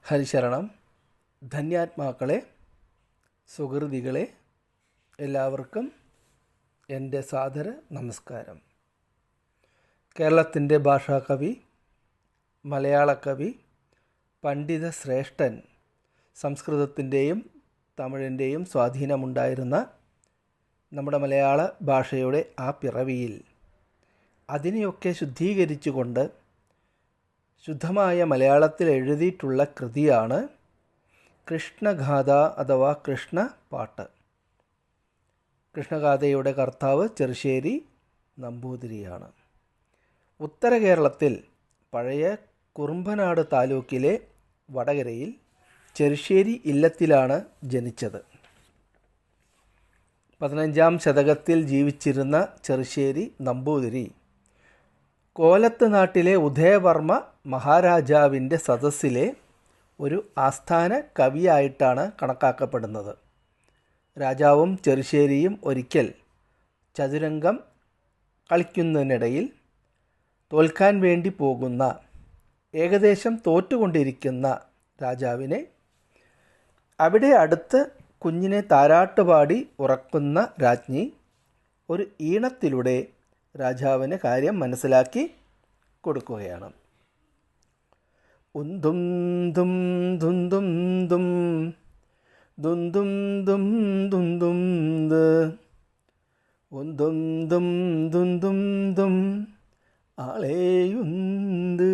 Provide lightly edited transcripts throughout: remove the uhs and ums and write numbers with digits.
ഹരിശരണം. ധന്യാത്മാക്കളെ, സുഹൃതികളെ, എല്ലാവർക്കും എൻ്റെ സാദര നമസ്കാരം. കേരളത്തിൻ്റെ ഭാഷാകവി, മലയാളക്കവി, പണ്ഡിത ശ്രേഷ്ഠൻ, സംസ്കൃതത്തിൻ്റെയും തമിഴിൻ്റെയും സ്വാധീനമുണ്ടായിരുന്ന നമ്മുടെ മലയാള ഭാഷയുടെ ആ പിറവിയിൽ അതിനെയൊക്കെ ശുദ്ധീകരിച്ചുകൊണ്ട് ശുദ്ധമായ മലയാളത്തിൽ എഴുതിയിട്ടുള്ള കൃതിയാണ് കൃഷ്ണഗാഥ അഥവാ കൃഷ്ണപാട്ട്. കൃഷ്ണഗാഥയുടെ കർത്താവ് ചെറുശ്ശേരി നമ്പൂതിരിയാണ്. ഉത്തര കേരളത്തിൽ പഴയ കുറുമ്പനാട് താലൂക്കിലെ വടകരയിൽ ചെറുശ്ശേരി ഇല്ലത്തിലാണ് ജനിച്ചത്. 15-ാം ശതകത്തിൽ ജീവിച്ചിരുന്ന ചെറുശ്ശേരി നമ്പൂതിരി കോലത്ത് നാട്ടിലെ ഉദയവർമ്മ മഹാരാജാവിൻ്റെ സദസ്സിലെ ഒരു ആസ്ഥാന കവിയായിട്ടാണ് കണക്കാക്കപ്പെടുന്നത്. രാജാവും ചെറുശ്ശേരിയും ഒരിക്കൽ ചതുരംഗം കളിക്കുന്നതിനിടയിൽ തോൽക്കാൻ വേണ്ടി പോകുന്ന, ഏകദേശം തോറ്റുകൊണ്ടിരിക്കുന്ന രാജാവിനെ അവിടെ അടുത്ത് കുഞ്ഞിനെ താരാട്ടുപാടി ഉറക്കുന്ന രാജ്ഞി ഒരു ഈണത്തിലൂടെ രാജാവിന് കാര്യം മനസ്സിലാക്കി കൊടുക്കുകയാണ്. ഉന്തും ദും ദുന്തും ദും ദുന്തും ദും ദുന്തും ദ ഉന്തും ദും ദുന്തും ദും ആളെയുന്ത്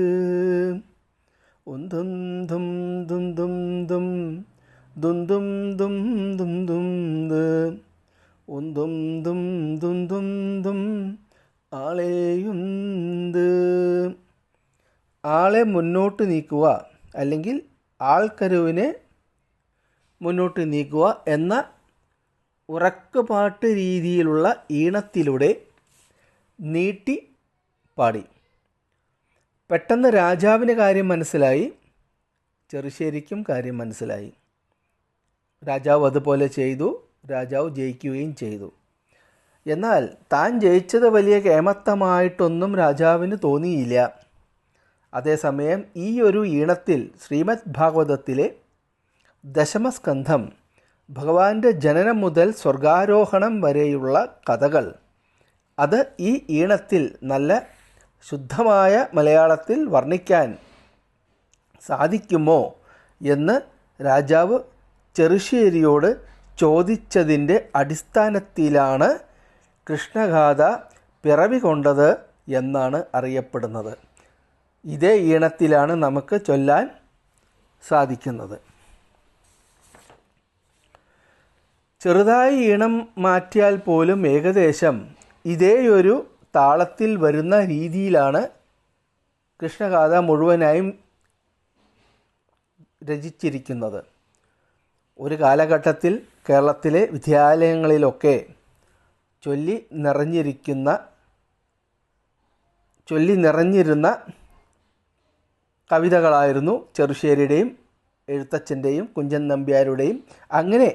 ഉന്തും ദും ദുന്തും ദും ദുന്തും ദും ദുന്തും ദ ഉന്തും ദും ദുന്തും ദും ആളെയുന്ത്. ആളെ മുന്നോട്ട് നീക്കുക അല്ലെങ്കിൽ ആൾക്കരുവിനെ മുന്നോട്ട് നീക്കുക എന്ന ഉറക്കപ്പാട്ട് രീതിയിലുള്ള ഈണത്തിലൂടെ നീട്ടി പാടി. പെട്ടെന്ന് രാജാവിന് കാര്യം മനസ്സിലായി, ചെറുശ്ശേരിക്കും കാര്യം മനസ്സിലായി. രാജാവ് അതുപോലെ ചെയ്തു. രാജാവ് ജയിക്കുകയും ചെയ്തു. എന്നാൽ താൻ ജയിച്ചത് വലിയ കേമത്തമായിട്ടൊന്നും രാജാവിന് തോന്നിയില്ല. അതേസമയം ഈ ഒരു ഈണത്തിൽ ശ്രീമദ് ഭാഗവതത്തിലെ ദശമസ്കന്ധം, ഭഗവാന്റെ ജനനം മുതൽ സ്വർഗാരോഹണം വരെയുള്ള കഥകൾ, അത് ഈ ഈണത്തിൽ നല്ല ശുദ്ധമായ മലയാളത്തിൽ വർണ്ണിക്കാൻ സാധിക്കുമോ എന്ന് രാജാവ് ചെറുശ്ശേരിയോട് ചോദിച്ചതിൻ്റെ അടിസ്ഥാനത്തിലാണ് കൃഷ്ണഗാഥ പിറവി കൊണ്ടത് എന്നാണ് അറിയപ്പെടുന്നത്. ഇതേ ഈണത്തിലാണ് നമുക്ക് ചൊല്ലാൻ സാധിക്കുന്നത്. ചെറുതായി ഈണം മാറ്റിയാൽ പോലും ഏകദേശം ഇതേയൊരു താളത്തിൽ വരുന്ന രീതിയിലാണ് കൃഷ്ണഗാഥ മുഴുവനായും രചിച്ചിരിക്കുന്നത്. ഒരു കാലഘട്ടത്തിൽ കേരളത്തിലെ വിദ്യാലയങ്ങളിലൊക്കെ ചൊല്ലി നിറഞ്ഞിരുന്ന കവിതകളായിരുന്നു ചെറുശ്ശേരിയുടെയും എഴുത്തച്ഛൻ്റെയും കുഞ്ചൻ നമ്പ്യാരുടെയും അങ്ങനെ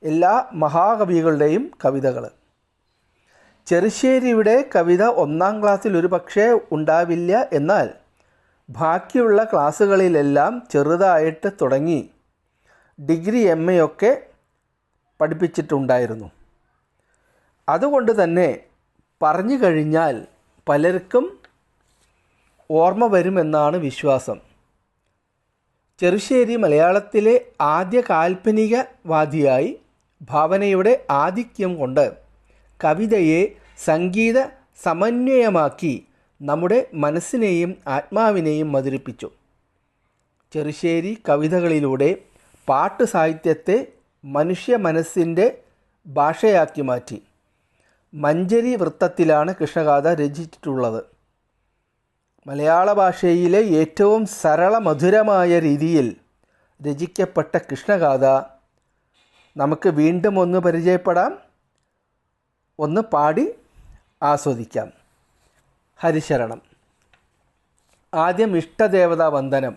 എല്ലാ മഹാകവികളുടെയും കവിതകൾ. ചെറുശ്ശേരിയുടെ കവിത 1-ാം ക്ലാസ്സിൽ ഒരു പക്ഷേ ഉണ്ടാവില്ല. എന്നാൽ ബാക്കിയുള്ള ക്ലാസ്സുകളിലെല്ലാം ചെറുതായിട്ട് തുടങ്ങി ഡിഗ്രി MA ഒക്കെ പഠിപ്പിച്ചിട്ടുണ്ടായിരുന്നു. അതുകൊണ്ട് തന്നെ പറഞ്ഞു കഴിഞ്ഞാൽ പലർക്കും ഓർമ്മ വരുമെന്നാണ് വിശ്വാസം. ചെറുശ്ശേരി മലയാളത്തിലെ ആദ്യ കാൽപ്പനികവാദിയായി ഭാവനയുടെ ആധിക്യം കൊണ്ട് കവിതയെ സംഗീത സമന്വയമാക്കി നമ്മുടെ മനസ്സിനെയും ആത്മാവിനെയും മധുരിപ്പിച്ചു. ചെറുശ്ശേരി കവിതകളിലൂടെ പാട്ട് സാഹിത്യത്തെ മനുഷ്യ മനസ്സിൻ്റെ ഭാഷയാക്കി മാറ്റി. മഞ്ചരി വൃത്തത്തിലാണ് കൃഷ്ണഗാഥ രചിച്ചിട്ടുള്ളത്. മലയാള ഭാഷയിലെ ഏറ്റവും സരളമധുരമായ രീതിയിൽ രചിക്കപ്പെട്ട കൃഷ്ണഗാഥ നമുക്ക് വീണ്ടും ഒന്ന് പരിചയപ്പെടാം, ഒന്ന് പാടി ആസ്വദിക്കാം. ഹരിശരണം. ആദ്യം ഇഷ്ടദേവതാ വന്ദനം.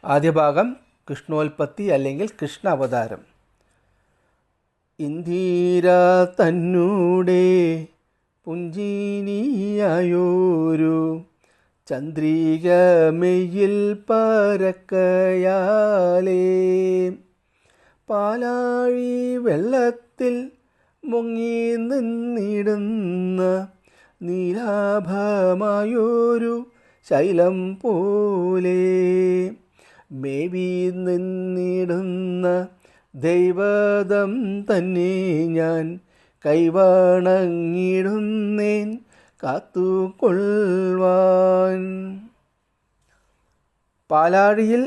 ആദ്യ ഭാഗം കൃഷ്ണോൽപ്പത്തി അല്ലെങ്കിൽ കൃഷ്ണ അവതാരം. ഇന്ദിര തന്നൂടെ പുഞ്ചിനിയായോരു ചന്ദ്രികമെയിൽ പരക്കയാലേ പാലാഴി വെള്ളത്തിൽ മുങ്ങി നിന്നിടുന്ന നീലാഭമായൊരു ശൈലം പോലെ മേവി നിന്നിടുന്ന ദൈവദം തന്നെ ഞാൻ കൈവണങ്ങിടുന്നേൻ കാത്തുകൊള്ളുവാൻ. പാലാഴിയിൽ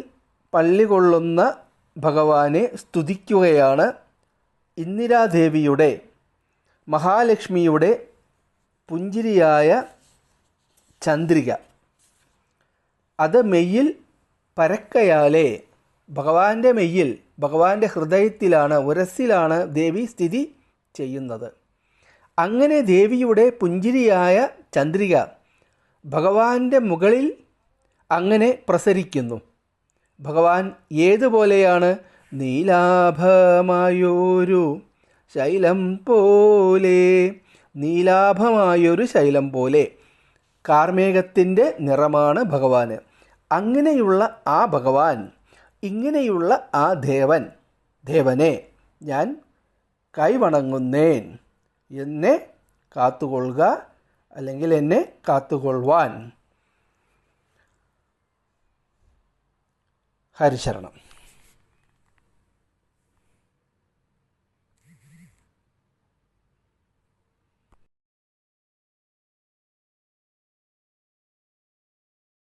പള്ളി കൊള്ളുന്ന ഭഗവാനെ സ്തുതിക്കുകയാണ് ഇന്ദിരാദേവിയുടെ മഹാലക്ഷ്മിയുടെ പുഞ്ചിരിയായ ചന്ദ്രിക. അത് മെയ്യിൽ പരക്കയാലേ ഭഗവാന്റെ മെയ്യിൽ, ഭഗവാന്റെ ഹൃദയത്തിലാണ്, ഉരസ്സിലാണ് ദേവി സ്ഥിതി ചെയ്യുന്നത്. അങ്ങനെ ദേവിയുടെ പുഞ്ചിരിയായ ചന്ദ്രിക ഭഗവാന്റെ മുകളിൽ അങ്ങനെ പ്രസരിക്കുന്നു. ഭഗവാൻ ഏതുപോലെയാണ്? നീലാഭമായൊരു ശൈലം പോലെ, നീലാഭമായൊരു ശൈലം പോലെ. കാർമേഘത്തിൻ്റെ നിറമാണ് ഭഗവാന്. അങ്ങനെയുള്ള ആ ഭഗവാൻ, ഇങ്ങനെയുള്ള ആ ദേവനെ ഞാൻ കൈവണങ്ങുന്നേൻ, എന്നെ കാത്തുകൊള്ളുക, അല്ലെങ്കിൽ എന്നെ കാത്തുകൊള്ളുവാൻ. ഹരിശരണം.